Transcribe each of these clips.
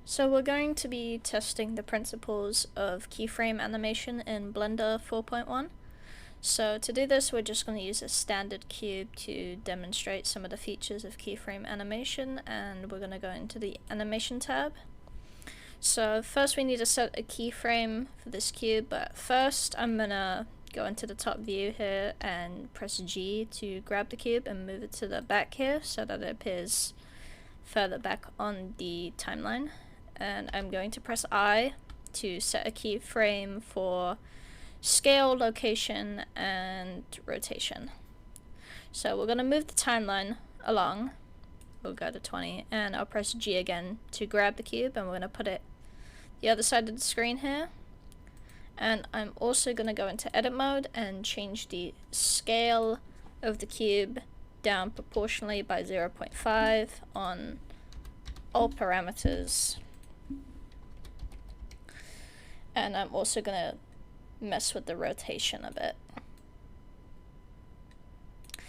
So we're going to be testing the principles of keyframe animation in Blender 4.1. So to do this, we're just going to use a standard cube to demonstrate some of the features of keyframe animation, and we're going to go into the animation tab. So first we need to set a keyframe for this cube, but first I'm going to go into the top view here and press G to grab the cube and move it to the back here so that it appears further back on the timeline. And I'm going to press I to set a keyframe for scale, location, and rotation. So we're going to move the timeline along. We'll go to 20, and I'll press G again to grab the cube, and we're going to put it the other side of the screen here. And I'm also going to go into edit mode and change the scale of the cube down proportionally by 0.5 on all parameters. And I'm also going to mess with the rotation a bit.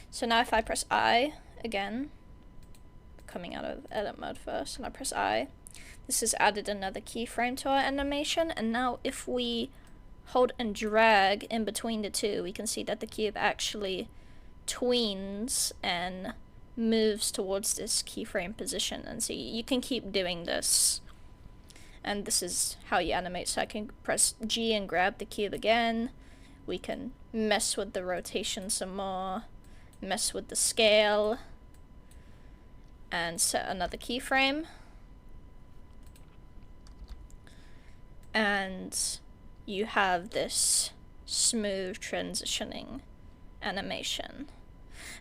So now if I press I again, coming out of edit mode first, and I press I, this has added another keyframe to our animation, and now if we hold and drag in between the two, we can see that the cube actually tweens and moves towards this keyframe position. And so you can keep doing this, and this is how you animate. So I can press G and grab the cube again. We can mess with the rotation some more, mess with the scale, and set another keyframe. And you have this smooth transitioning animation.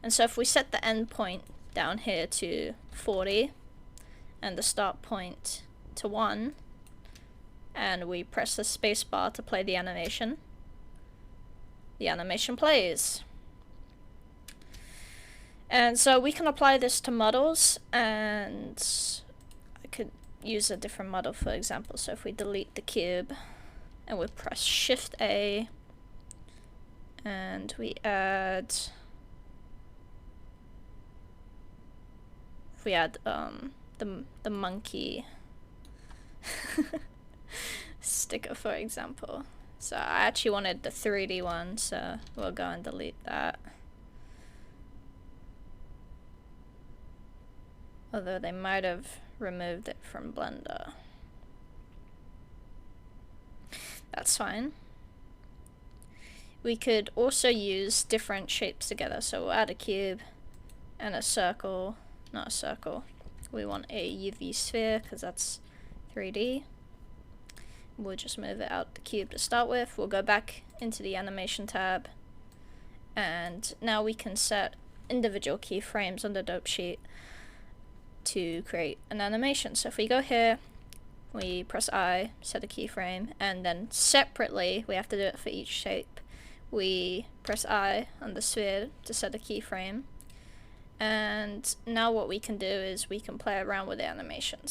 And so if we set the end point down here to 40 and the start point to 1, and we press the space bar to play the animation plays. And so we can apply this to models, and I could use a different model for example. So if we delete the cube and we press Shift A and we add, if we add the monkey sticker for example. So I actually wanted the 3D one, so we'll go and delete that. Although they might have removed it from Blender. That's fine. We could also use different shapes together. So we'll add a cube and a circle, not a circle. We want a UV sphere because that's 3D. We'll just move it out the cube to start with. We'll go back into the animation tab, and now we can set individual keyframes on the dope sheet to create an animation. So if we go here, we press I, set a keyframe, and then separately, we have to do it for each shape. We press I on the sphere to set a keyframe, and now what we can do is we can play around with the animations.